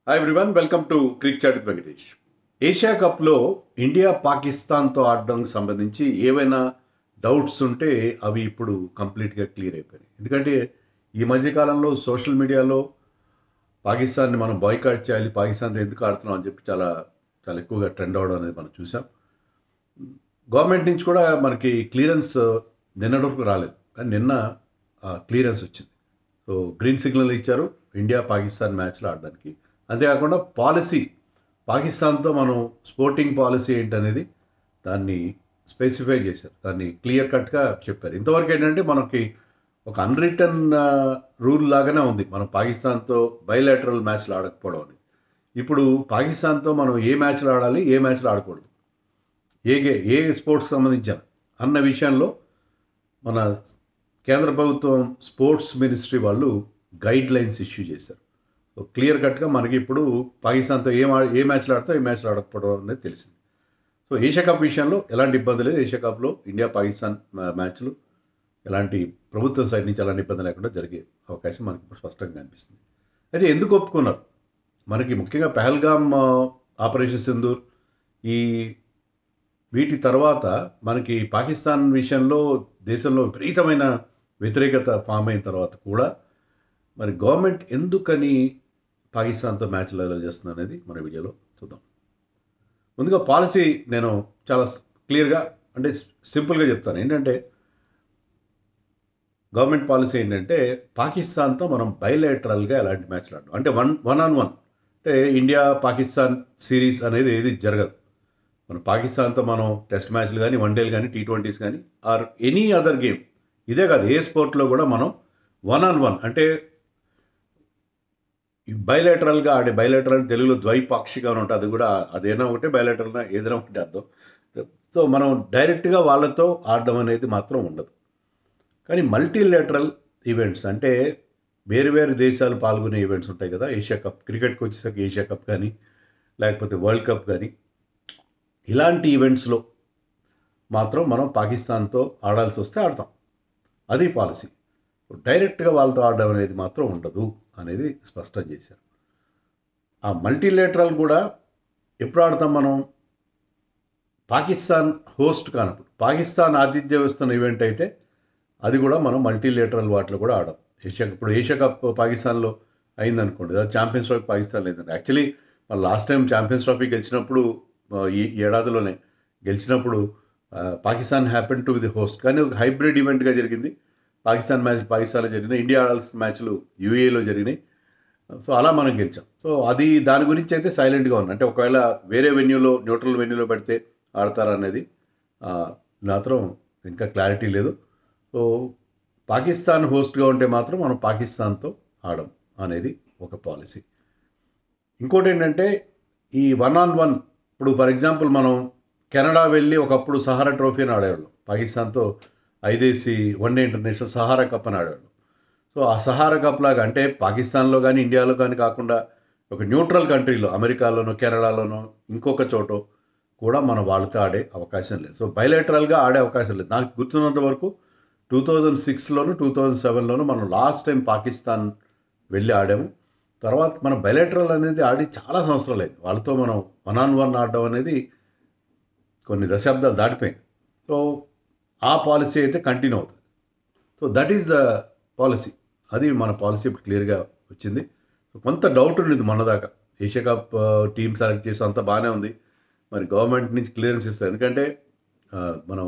Hi everyone, welcome to Crick chat with Venkatesh. Asia కప్లో India పాకిస్తాన్తో ఆడడానికి సంబంధించి ఏవైనా డౌట్స్ ఉంటే అవి ఇప్పుడు కంప్లీట్గా క్లియర్ అయిపోయినాయి. ఎందుకంటే ఈ మధ్యకాలంలో సోషల్ మీడియాలో పాకిస్తాన్ని మనం బాయ్కాట్ చేయాలి, పాకిస్తాన్తో ఎందుకు ఆడుతున్నాం అని చెప్పి చాలా చాలా ఎక్కువగా ట్రెండ్ అవ్వడం అనేది మనం చూసాం. గవర్నమెంట్ నుంచి కూడా మనకి క్లియరెన్స్ నిన్నటి వరకు రాలేదు, కానీ నిన్న క్లియరెన్స్ వచ్చింది. సో గ్రీన్ సిగ్నల్ ఇచ్చారు ఇండియా పాకిస్తాన్ మ్యాచ్లో ఆడడానికి. అంతేకాకుండా పాలసీ, పాకిస్తాన్తో మనం స్పోర్టింగ్ పాలసీ ఏంటనేది దాన్ని స్పెసిఫై చేశారు, దాన్ని క్లియర్ కట్గా చెప్పారు. ఇంతవరకు ఏంటంటే మనకి ఒక అన్రిటన్ రూల్ లాగానే ఉంది మనం పాకిస్తాన్తో బైలాటరల్ మ్యాచ్లు ఆడకపోవడం అనేది. ఇప్పుడు పాకిస్తాన్తో మనం ఏ మ్యాచ్లు ఆడాలి, ఏ మ్యాచ్లు ఆడకూడదు, ఏ స్పోర్ట్స్కి సంబంధించిన అన్న విషయంలో మన కేంద్ర ప్రభుత్వం స్పోర్ట్స్ మినిస్ట్రీ వాళ్ళు గైడ్ లైన్స్ ఇష్యూ చేశారు. సో క్లియర్ కట్గా మనకి ఇప్పుడు పాకిస్తాన్తో ఏ మ్యాచ్లు ఆడితే ఏ మ్యాచ్లు ఆడకపోవడం అనేది తెలిసింది. సో ఏషియా కప్ విషయంలో ఎలాంటి ఇబ్బంది లేదు. ఏషియా కప్లో ఇండియా పాకిస్తాన్ మ్యాచ్లు ఎలాంటి ప్రభుత్వం సైడ్ నుంచి ఎలాంటి ఇబ్బంది లేకుండా జరిగే అవకాశం మనకి ఇప్పుడు స్పష్టంగా కనిపిస్తుంది. అయితే ఎందుకు ఒప్పుకున్నారు? మనకి ముఖ్యంగా పహల్గామ్ ఆపరేషన్ సింధూర్ ఈ వీటి తర్వాత మనకి పాకిస్తాన్ విషయంలో దేశంలో విపరీతమైన వ్యతిరేకత ఫామ్ అయిన తర్వాత కూడా మరి గవర్నమెంట్ ఎందుకని పాకిస్తాన్తో మ్యాచ్లు అలౌ చేస్తుంది అనేది మన వీడియోలో చూద్దాం. ముందుగా పాలసీ నేను చాలా క్లియర్గా అంటే సింపుల్గా చెప్తాను. ఏంటంటే గవర్నమెంట్ పాలసీ ఏంటంటే పాకిస్తాన్తో మనం బైలేటరల్గా ఎలాంటి మ్యాచ్లు ఆడడం, అంటే వన్ ఆన్ వన్, అంటే ఇండియా పాకిస్తాన్ సిరీస్ అనేది ఏది జరగదు. మన పాకిస్తాన్తో మనం టెస్ట్ మ్యాచ్లు కానీ, వన్డేలు కానీ, T20s కానీ ఆర్ ఎనీ అదర్ గేమ్, ఇదే కాదు ఏ స్పోర్ట్లో కూడా మనం వన్ ఆన్ వన్, అంటే బైలేటరల్గా ఆడే, బైలేటరల్ తెలుగులో ద్వైపాక్షిక అని ఉంటుంది, అది కూడా అదేనా ఒకటే, బైలేటరల్ ఏదైనా ఒకటి అర్థం. సో మనం డైరెక్ట్గా వాళ్ళతో ఆడడం అనేది మాత్రం ఉండదు. కానీ మల్టీలేటరల్ ఈవెంట్స్, అంటే వేరు వేరు దేశాలు పాల్గొనే ఈవెంట్స్ ఉంటాయి కదా. ఏషియా కప్, క్రికెట్కి వచ్చేసరికి ఏషియా కప్ కానీ, లేకపోతే వరల్డ్ కప్ కానీ, ఇలాంటి ఈవెంట్స్లో మాత్రం మనం పాకిస్తాన్తో ఆడాల్సి వస్తే ఆడతాం. అది పాలసీ. డైరెక్ట్గా వాళ్ళతో ఆడడం అనేది మాత్రం ఉండదు అనేది స్పష్టం చేశారు. ఆ మల్టీలేటరల్ కూడా ఎప్పుడు ఆడతాం మనం? పాకిస్తాన్ హోస్ట్ కానప్పుడు, పాకిస్తాన్ ఆతిథ్యం ఇస్తున్న ఈవెంట్ అయితే అది కూడా మనం మల్టీలేటరల్ వాటిలో కూడా ఆడాం. ఇప్పుడు ఏషియా కప్ పాకిస్తాన్లో అయిందనుకోండి, ఛాంపియన్స్ ట్రోఫీ పాకిస్తాన్లో అయిందండి. యాక్చువల్లీ మన లాస్ట్ టైం ఛాంపియన్స్ ట్రోఫీ గెలిచినప్పుడు, ఈ ఏడాదిలోనే గెలిచినప్పుడు Pakistan happen to the host, కానీ ఒక హైబ్రిడ్ ఈవెంట్గా జరిగింది. పాకిస్తాన్ మ్యాచ్ పాకిస్తాన్లో జరిగినాయి, ఇండియా ఆడాల్సిన మ్యాచ్లు UAEలో జరిగినాయి. సో అలా మనం గెలిచాం. సో అది దాని గురించి అయితే సైలెంట్గా ఉంది. అంటే ఒకవేళ వేరే వెన్యూలో, న్యూట్రల్ వెన్యూలో పెడితే ఆడతారనేది మాత్రం ఇంకా క్లారిటీ లేదు. సో పాకిస్తాన్ హోస్ట్గా ఉంటే మాత్రం మనం పాకిస్తాన్తో ఆడం అనేది ఒక పాలసీ. ఇంకోటి ఏంటంటే ఈ వన్ ఆన్ వన్, ఇప్పుడు ఫర్ ఎగ్జాంపుల్ మనం కెనడా వెళ్ళి ఒకప్పుడు సహారా ట్రోఫీ అని ఆడేవాళ్ళం, పాకిస్తాన్తో 5 వన్డే ఇంటర్నేషనల్ సహారా కప్ అని ఆడేవాళ్ళం. సో ఆ సహారా కప్ లాగా, అంటే పాకిస్తాన్లో కానీ ఇండియాలో కానీ కాకుండా ఒక న్యూట్రల్ కంట్రీలో, అమెరికాలోనో కెనడాలోనో ఇంకొక చోట కూడా మనం వాళ్ళతో ఆడే అవకాశం లేదు. సో బైలేటరల్గా ఆడే అవకాశం లేదు. నాకు గుర్తున్నంత వరకు 2006లోను 2007లోను మనం లాస్ట్ టైం పాకిస్తాన్ వెళ్ళి ఆడాము. తర్వాత మనం బైలేటరల్ అనేది ఆడి చాలా సంవత్సరాలు అయింది. వాళ్ళతో మనం వన్ ఆన్ వన్ ఆడడం అనేది కొన్ని దశాబ్దాలు దాటిపోయింది. సో ఆ పాలసీ అయితే కంటిన్యూ అవుతుంది. So that is the policy. అది మన పాలసీ ఇప్పుడు క్లియర్గా వచ్చింది. సో కొంత డౌట్ ఉండేది మొన్నదాకా, ఏషియా కప్ టీమ్ సెలెక్ట్ చేసి అంతా బాగానే ఉంది, మరి గవర్నమెంట్ నుంచి క్లియరెన్స్ ఇస్తారు. ఎందుకంటే మనం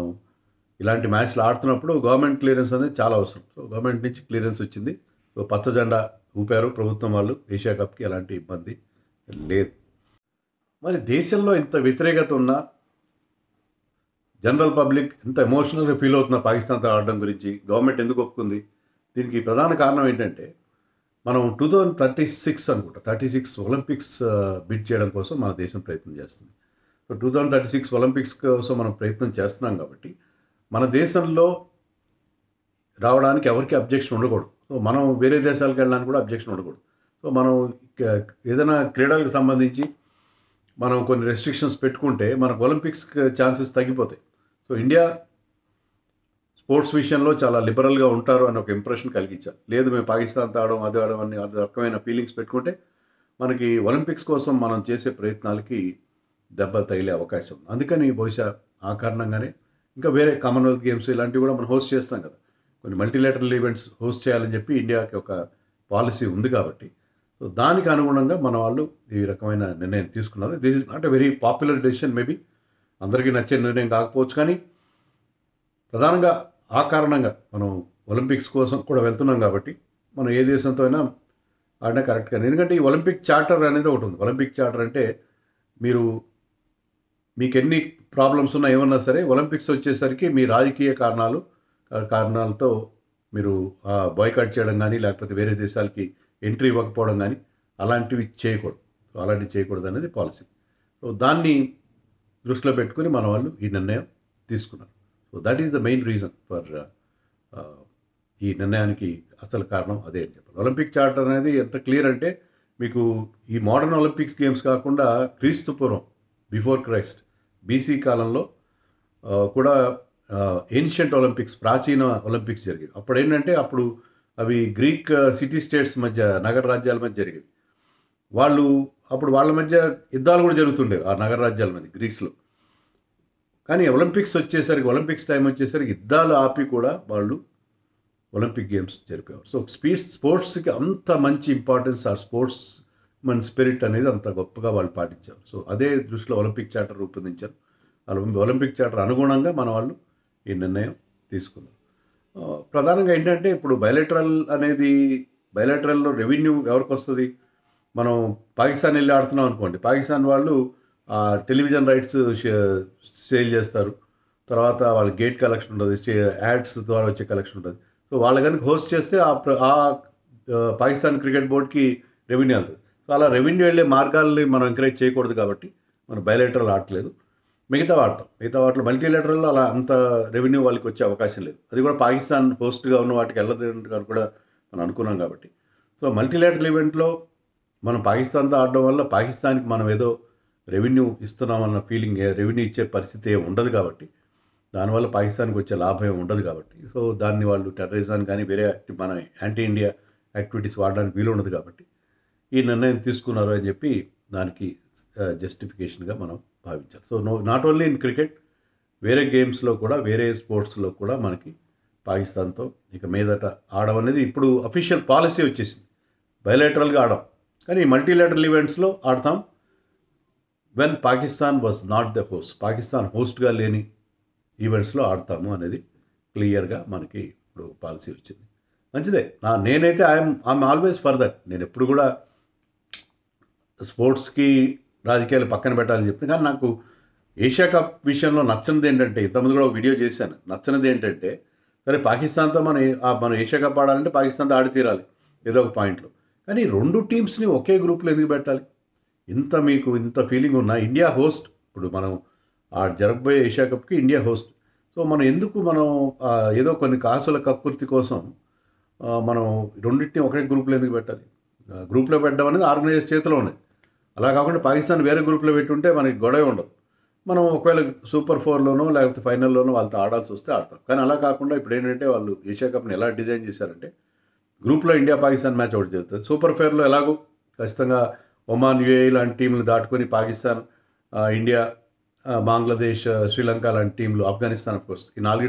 ఇలాంటి మ్యాచ్లు ఆడుతున్నప్పుడు గవర్నమెంట్ క్లియరెన్స్ అనేది చాలా అవసరం. సో గవర్నమెంట్ నుంచి క్లియరెన్స్ వచ్చింది. సో పచ్చ జెండా ఊపారు ప్రభుత్వం వాళ్ళు, ఏషియా కప్కి ఎలాంటి ఇబ్బంది లేదు. మరి దేశంలో ఇంత వ్యతిరేకత ఉన్న జనరల్ పబ్లిక్ ఎంత ఎమోషనల్గా ఫీల్ అవుతున్న పాకిస్తాన్తో ఆడడం గురించి గవర్నమెంట్ ఎందుకు ఒప్పుకుంది? దీనికి ప్రధాన కారణం ఏంటంటే మనం 2036 అనుకుంటా, 36 ఒలింపిక్స్ బిడ్ చేయడం కోసం మన దేశం ప్రయత్నం చేస్తుంది. సో 2036 ఒలింపిక్స్ కోసం మనం ప్రయత్నం చేస్తున్నాం కాబట్టి మన దేశంలో రావడానికి ఎవరికి అబ్జెక్షన్ ఉండకూడదు. సో మనం వేరే దేశాలకు వెళ్ళడానికి కూడా అబ్జెక్షన్ ఉండకూడదు. సో మనం ఏదైనా క్రీడలకు సంబంధించి మనం కొన్ని రెస్ట్రిక్షన్స్ పెట్టుకుంటే మనకు ఒలింపిక్స్ ఛాన్సెస్ తగ్గిపోతాయి. సో ఇండియా స్పోర్ట్స్ విషయంలో చాలా లిబరల్గా ఉంటారు అని ఒక ఇంప్రెషన్ కలిగించారు. లేదు మేము పాకిస్తాన్తో ఆడడం, అది ఆడడం అని రకమైన ఫీలింగ్స్ పెట్టుకుంటే మనకి ఒలింపిక్స్ కోసం మనం చేసే ప్రయత్నాలకి దెబ్బ తగిలే అవకాశం ఉంది. అందుకని బహుశా ఆ కారణంగానే ఇంకా వేరే కామన్వెల్త్ గేమ్స్ ఇలాంటివి కూడా మనం హోస్ట్ చేస్తాం కదా, కొన్ని మల్టీలేటరల్ ఈవెంట్స్ హోస్ట్ చేయాలని చెప్పి ఇండియాకి ఒక పాలసీ ఉంది కాబట్టి, సో దానికి అనుగుణంగా మన వాళ్ళు ఈ రకమైన నిర్ణయం తీసుకున్నారు. This is not a very popular decision, maybe అందరికీ నచ్చే నిర్ణయం కాకపోవచ్చు, కానీ ప్రధానంగా ఆ కారణంగా మనం ఒలింపిక్స్ కోసం కూడా వెళ్తున్నాం కాబట్టి మనం ఏ దేశంతో అయినా ఆడినా కరెక్ట్ కానీ. ఎందుకంటే ఈ ఒలింపిక్ చార్టర్ అనేది ఒకటి ఉంది. ఒలింపిక్ చార్టర్ అంటే మీకు ఎన్ని ప్రాబ్లమ్స్ ఉన్నా ఏమన్నా సరే ఒలింపిక్స్ వచ్చేసరికి మీ రాజకీయ కారణాలతో మీరు బాయ్కాట్ చేయడం కానీ లేకపోతే వేరే దేశాలకి ఎంట్రీ ఇవ్వకపోవడం కానీ అలాంటివి చేయకూడదు. సో అలాంటివి చేయకూడదు అనేది పాలసీ. సో దాన్ని దృష్టిలో పెట్టుకుని మన వాళ్ళు ఈ నిర్ణయం తీసుకున్నారు. So that is the main reason for ఈ నిర్ణయానికి అసలు కారణం అదే అని చెప్పాలి. ఒలింపిక్ చార్టర్ అనేది ఎంత క్లియర్ అంటే మీకు ఈ మోడర్న్ ఒలింపిక్స్ గేమ్స్ కాకుండా క్రీస్తు పూర్వం బిఫోర్ క్రైస్ట్ బీసీ కాలంలో కూడా ఏన్షియంట్ ఒలింపిక్స్, ప్రాచీన ఒలింపిక్స్ జరిగేవి. అప్పుడు ఏంటంటే అవి గ్రీక్ సిటీ స్టేట్స్ మధ్య, నగర రాజ్యాల మధ్య జరిగేవి. అప్పుడు వాళ్ళ మధ్య యుద్ధాలు కూడా జరుగుతుండేవి ఆ నగర రాజ్యాల మధ్య గ్రీక్స్లో. కానీ ఒలింపిక్స్ టైం వచ్చేసరికి యుద్ధాలు ఆపి కూడా వాళ్ళు ఒలింపిక్ గేమ్స్ జరిపేవారు. సో స్పోర్ట్స్కి అంత మంచి ఇంపార్టెన్స్, ఆ స్పోర్ట్స్ మన స్పిరిట్ అనేది అంత గొప్పగా వాళ్ళు పాటించారు. సో అదే దృష్టిలో ఒలింపిక్ చార్టర్ రూపొందించారు. ఒలింపిక్ చార్టర్ అనుగుణంగా మన వాళ్ళు ఈ నిర్ణయం తీసుకున్నారు. ప్రధానంగా ఏంటంటే ఇప్పుడు బయలాటరల్లో రెవెన్యూ ఎవరికి వస్తుంది? మనం పాకిస్తాన్ వెళ్ళి ఆడుతున్నాం అనుకోండి, పాకిస్తాన్ వాళ్ళు టెలివిజన్ రైట్స్ సేల్ చేస్తారు. తర్వాత వాళ్ళ గేట్ కలెక్షన్ ఉంటుంది, యాడ్స్ ద్వారా వచ్చే కలెక్షన్ ఉంటుంది. సో వాళ్ళు కనుక హోస్ట్ చేస్తే పాకిస్తాన్ క్రికెట్ బోర్డ్కి రెవెన్యూ వెళ్తుంది. సో అలా రెవెన్యూ వెళ్ళే మార్గాల్ని మనం ఎంకరేజ్ చేయకూడదు కాబట్టి మనం బయలాటరల్ ఆడలేదు. మిగతా వాటిలో మల్టీలేటరల్లో అలా అంత రెవెన్యూ వాళ్ళకి వచ్చే అవకాశం లేదు. అది కూడా పాకిస్తాన్ హోస్ట్గా ఉన్న వాటికి వెళ్ళదు కూడా మనం అనుకున్నాం కాబట్టి. సో మల్టీలేటరల్ ఈవెంట్లో మనం పాకిస్తాన్తో ఆడడం వల్ల పాకిస్తాన్కి మనం ఏదో రెవెన్యూ ఇస్తున్నామన్న ఫీలింగ్, రెవెన్యూ ఇచ్చే పరిస్థితి ఉండదు కాబట్టి, దానివల్ల పాకిస్తాన్కి వచ్చే లాభం ఉండదు కాబట్టి, సో దాన్ని వాళ్ళు టెర్రరిజాన్ని కానీ వేరే మన యాంటీ ఇండియా యాక్టివిటీస్ వాడడానికి వీలు ఉండదు కాబట్టి ఈ నిర్ణయం తీసుకున్నారు అని చెప్పి దానికి జస్టిఫికేషన్గా మనం భావించాలి. So not only in cricket, వేరే గేమ్స్లో కూడా, వేరే స్పోర్ట్స్లో కూడా మనకి పాకిస్తాన్తో ఇక మీదట ఆడడం అనేది ఇప్పుడు అఫీషియల్ పాలసీ వచ్చేసింది. బయలాటరల్గా ఆడడం, కానీ మల్టీలేటరల్ ఈవెంట్స్లో ఆడతాం when Pakistan was not the host. Pakistan హోస్ట్గా లేని ఈవెంట్స్లో ఆడతాము అనేది క్లియర్గా మనకి ఇప్పుడు పాలసీ వచ్చింది. మంచిదే. నేనైతే ఐఎమ్ ఆల్వేస్ ఫర్ దట్. నేను ఎప్పుడు కూడా స్పోర్ట్స్కి రాజకీయాలు పక్కన పెట్టాలని చెప్తాను. కానీ నాకు ఏషియా కప్ విషయంలో నచ్చనిది ఏంటంటే, ఇంతకుముందు కూడా ఒక వీడియో చేశాను, నచ్చనిది ఏంటంటే, సరే పాకిస్తాన్తో మనం ఏషియా కప్ ఆడాలంటే పాకిస్తాన్తో ఆడి తీరాలి ఏదో ఒక పాయింట్లో. కానీ రెండు టీమ్స్ని ఒకే గ్రూప్లో ఎందుకు పెట్టాలి? మీకు ఇంత ఫీలింగ్ ఉన్నా ఇండియా హోస్ట్, ఇప్పుడు మనం జరగబోయే ఏషియా కప్కి ఇండియా హోస్ట్. సో మనం ఏదో కొన్ని కాసుల కక్కుర్తి కోసం మనం రెండింటిని ఒకే గ్రూప్లో ఎందుకు పెట్టాలి? గ్రూప్లో పెట్టడం అనేది ఆర్గనైజర్ చేతిలో ఉన్నది. అలా కాకుండా పాకిస్తాన్ వేరే గ్రూప్లో పెట్టుంటే మనకి గొడవ ఉండదు. మనం ఒకవేళ సూపర్ 4లోనో లేకపోతే ఫైనల్లోనో వాళ్ళతో ఆడాల్సి వస్తే ఆడతాం. కానీ అలా కాకుండా ఇప్పుడు ఏంటంటే వాళ్ళు ఏషియా కప్ని ఎలా డిజైన్ చేశారంటే, గ్రూప్లో ఇండియా పాకిస్తాన్ మ్యాచ్ ఒకటి జరుగుతుంది. సూపర్ 4లో ఎలాగో ఖచ్చితంగా ఒమాన్, యూఏఈ లాంటి టీంలు దాటుకొని పాకిస్తాన్, ఇండియా, బంగ్లాదేశ్, శ్రీలంక లాంటి టీంలు, ఆఫ్ఘనిస్తాన్ ఆఫ్కోర్స్, ఈ 4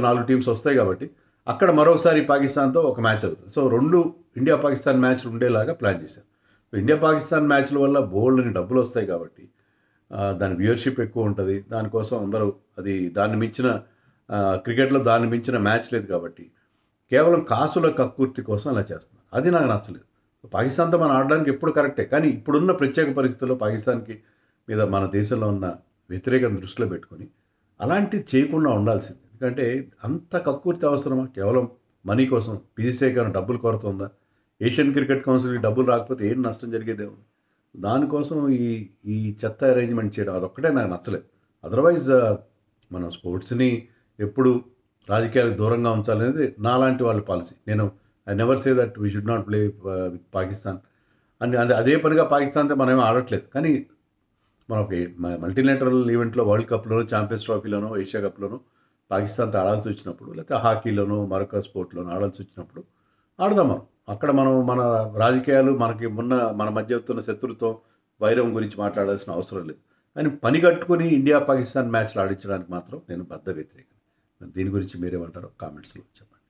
4 టీమ్స్ వస్తాయి కాబట్టి అక్కడ మరోసారి పాకిస్తాన్తో ఒక మ్యాచ్ అవుతుంది. సో 2 ఇండియా పాకిస్తాన్ మ్యాచ్లు ఉండేలాగా ప్లాన్ చేశారు. ఇండియా పాకిస్తాన్ మ్యాచ్ల వల్ల బోల్డ్ని డబ్బులు వస్తాయి కాబట్టి దాని వ్యూవర్షిప్ ఎక్కువ ఉంటుంది. దానికోసం అందరూ దాన్ని మించిన క్రికెట్లో దాన్ని మించిన మ్యాచ్ లేదు కాబట్టి కేవలం కాసుల కక్కుర్తి కోసం అలా చేస్తున్నారు. అది నాకు నచ్చలేదు. పాకిస్తాన్తో మనం ఆడడానికి ఎప్పుడు కరెక్టే, కానీ ఇప్పుడున్న ప్రత్యేక పరిస్థితుల్లో పాకిస్తాన్కి మీద మన దేశంలో ఉన్న వ్యతిరేకత దృష్టిలో పెట్టుకొని అలాంటివి చేయకుండా ఉండాల్సింది. ఎందుకంటే అంత కక్కుర్తి అవసరమా? కేవలం మనీ కోసం పీసీసీఐ కానీ డబ్బులు కొరత ఉందా? ఏషియన్ క్రికెట్ కౌన్సిల్కి డబ్బులు రాకపోతే ఏం నష్టం జరిగేదే ఉంది? దానికోసం ఈ చెత్త అరేంజ్మెంట్ చేయడం అదొక్కటే నాకు నచ్చలేదు. అదర్వైజ్ మనం స్పోర్ట్స్ని ఎప్పుడు రాజకీయాలకు దూరంగా ఉంచాలనేది నాలాంటి వాళ్ళ policy. I never say that we should not play with Pakistan అని. అదే పనిగా పాకిస్తాన్తో మనం ఏమీ ఆడట్లేదు. కానీ మనకి మల్టీనేటరల్ ఈవెంట్లో వరల్డ్ కప్లోనో, ఛాంపియన్స్ ట్రోఫీలోనో, ఏషియా కప్లోనో పాకిస్తాన్తో ఆడాల్సి వచ్చినప్పుడు, లేకపోతే హాకీలోనో మరొక స్పోర్ట్లోనో ఆడాల్సి వచ్చినప్పుడు ఆడదాం మనం. అక్కడ మనం మన రాజకీయాలు మనకి మన మధ్య వస్తున్న శత్రుత్వం వైరం గురించి మాట్లాడాల్సిన అవసరం లేదు. కానీ పని కట్టుకుని ఇండియా పాకిస్తాన్ మ్యాచ్లు ఆడించడానికి మాత్రం నేను బద్ద వ్యతిరేకం. దీని గురించి మీరేమంటారో కామెంట్స్లో చెప్పండి.